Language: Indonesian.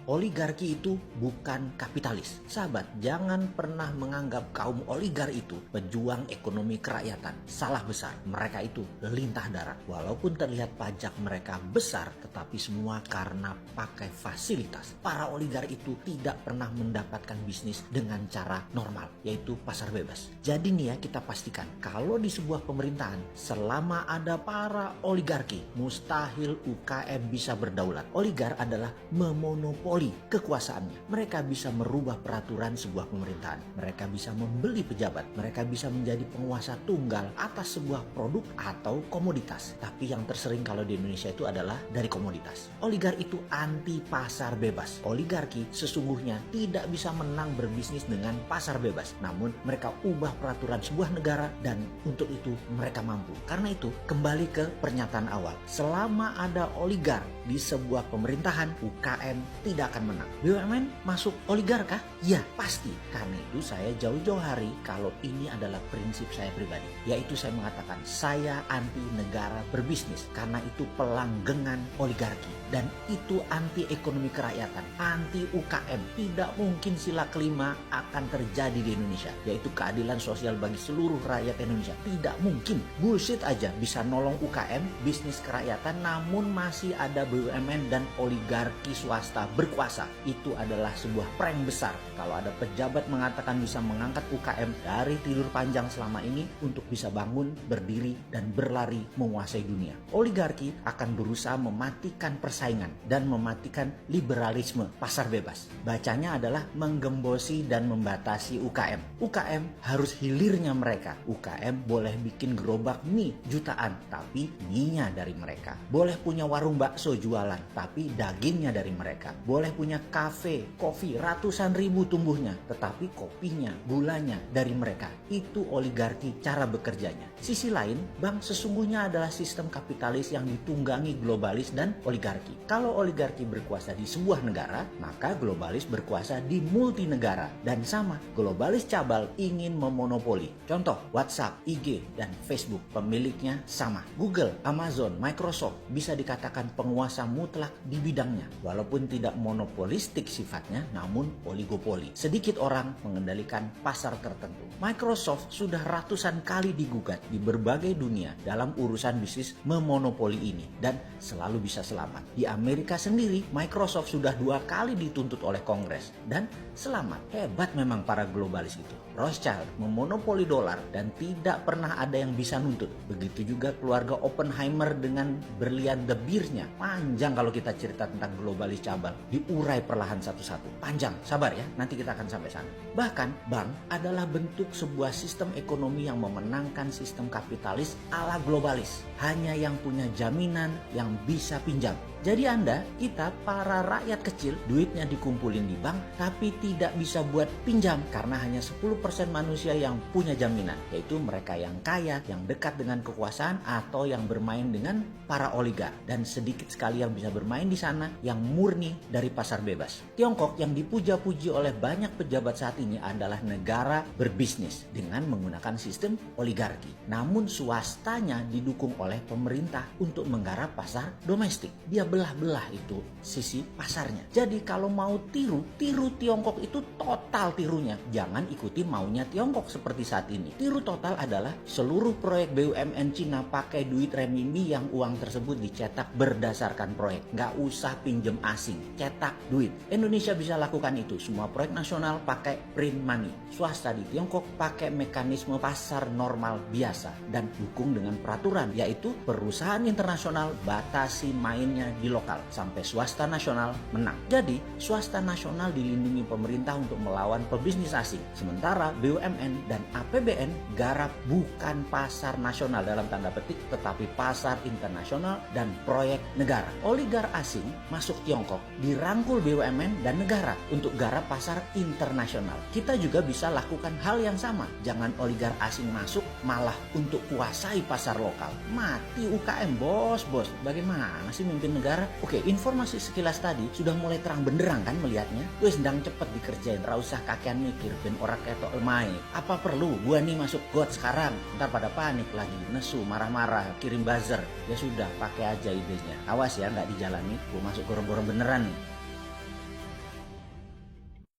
Oligarki itu bukan kapitalis. Sahabat, jangan pernah menganggap kaum oligar itu pejuang ekonomi kerakyatan. Salah besar. Mereka itu lintah darah. Walaupun terlihat pajak mereka besar, tetapi semua karena pakai fasilitas. Para oligar itu tidak pernah mendapatkan bisnis dengan cara normal, yaitu pasar bebas. Jadi nih ya, kita pastikan kalau di sebuah pemerintahan selama ada para oligarki, mustahil UKM bisa berdaulat. Oligar adalah memonopoli kekuasaannya. Mereka bisa merubah peraturan sebuah pemerintahan. Mereka bisa membeli pejabat. Mereka bisa menjadi penguasa tunggal atas sebuah produk atau komoditas. Tapi yang tersering kalau di Indonesia itu adalah dari komoditas. Oligar itu anti pasar bebas. Oligarki sesungguhnya tidak bisa menang berbisnis dengan pasar bebas. Namun mereka ubah peraturan sebuah negara dan untuk itu mereka mampu. Karena itu kembali ke pernyataan awal. Selama ada oligar di sebuah pemerintahan, UKM tidak akan menang. BUMN masuk oligar kah? Ya, pasti. Karena itu saya jauh-jauh hari kalau ini adalah prinsip saya pribadi. Yaitu saya mengatakan saya anti negara berbisnis. Karena itu pelanggengan oligarki. Dan itu anti ekonomi kerakyatan, anti UKM. Tidak mungkin sila kelima akan terjadi di Indonesia. Yaitu keadilan sosial bagi seluruh rakyat Indonesia. Tidak mungkin. Bullshit aja bisa nolong UKM, bisnis kerakyatan, namun masih ada BUMN dan oligarki swasta berkuasa. Itu adalah sebuah prank besar. Kalau ada pejabat mengatakan bisa mengangkat UKM dari tidur panjang selama ini untuk bisa bangun, berdiri, dan berlari menguasai dunia. Oligarki akan berusaha mematikan persaingan dan mematikan liberalisme pasar bebas. Bacanya adalah menggembosi dan membatasi UKM. UKM harus hilirnya mereka. UKM boleh bikin gerobak mie jutaan, tapi mie-nya dari mereka. Boleh punya warung bakso jualan, tapi dagingnya dari mereka. Boleh punya kafe, kopi ratusan ribu tumbuhnya, tetapi kopinya, gulanya dari mereka. Itu oligarki cara bekerjanya. Sisi lain, bank sesungguhnya adalah sistem kapitalis yang ditunggangi globalis dan oligarki. Kalau oligarki berkuasa di sebuah negara, maka globalis berkuasa di multi negara. Dan sama, globalis cabal ingin memonopoli. Contoh, WhatsApp, IG, dan Facebook pemiliknya sama. Google, Amazon, Microsoft bisa dikatakan penguasa mutlak di bidangnya. Walaupun tidak monopolistik sifatnya, namun oligopoli. Sedikit orang mengendalikan pasar tertentu. Microsoft sudah ratusan kali digugat di berbagai dunia dalam urusan bisnis memonopoli ini dan selalu bisa selamat. Di Amerika sendiri, Microsoft sudah 2 kali dituntut oleh Kongres dan selamat. Hebat memang para globalis itu. Rothschild memonopoli dolar dan tidak pernah ada yang bisa nuntut. Begitu juga keluarga Oppenheimer dengan berlian The Beer-nya. Panjang kalau kita cerita tentang globalis cabal. Diurai perlahan satu-satu. Panjang, sabar ya, nanti kita akan sampai sana. Bahkan, bank adalah bentuk sebuah sistem ekonomi yang memenangkan sistem kapitalis ala globalis. Hanya yang punya jaminan yang bisa pinjam. Jadi Anda, kita, para rakyat kecil, duitnya dikumpulin di bank, tapi tidak bisa buat pinjam karena hanya 10% manusia yang punya jaminan, yaitu mereka yang kaya, yang dekat dengan kekuasaan, atau yang bermain dengan para oligar. Dan sedikit sekali yang bisa bermain di sana, yang murni dari pasar bebas. Tiongkok yang dipuja-puji oleh banyak pejabat saat ini adalah negara berbisnis dengan menggunakan sistem oligarki. Namun swastanya didukung oleh pemerintah untuk menggarap pasar domestik. Dia belah-belah itu sisi pasarnya. Jadi kalau mau tiru Tiongkok itu total tirunya. Jangan ikuti maunya Tiongkok seperti saat ini. Tiru total adalah seluruh proyek BUMN Cina pakai duit renminbi yang uang tersebut dicetak berdasarkan proyek. Nggak usah pinjem asing, cetak duit. Indonesia bisa lakukan itu. Semua proyek nasional pakai print money. Swasta di Tiongkok pakai mekanisme pasar normal biasa dan dukung dengan peraturan, yaitu perusahaan internasional batasi mainnya di lokal sampai swasta nasional menang. Jadi swasta nasional dilindungi pemerintah untuk melawan pebisnis asing. Sementara BUMN dan APBN garap bukan pasar nasional dalam tanda petik, tetapi pasar internasional dan proyek negara. Oligar asing masuk Tiongkok, dirangkul BUMN dan negara untuk garap pasar internasional. Kita juga bisa lakukan hal yang sama. Jangan oligar asing masuk malah untuk kuasai pasar lokal. Mati UKM bos. Bagaimana sih mimpin negara? Oke, informasi sekilas tadi sudah mulai terang benderang kan melihatnya. Gue sedang cepet dikerjain, ra usah kakean mikir ben ora ketok lemai. Apa perlu gua nih masuk got sekarang? Ntar pada panik lagi, nesu, marah-marah, kirim buzzer. Ya sudah, pakai aja idenya. Awas ya nggak dijalani, gua masuk gorong-gorong beneran nih.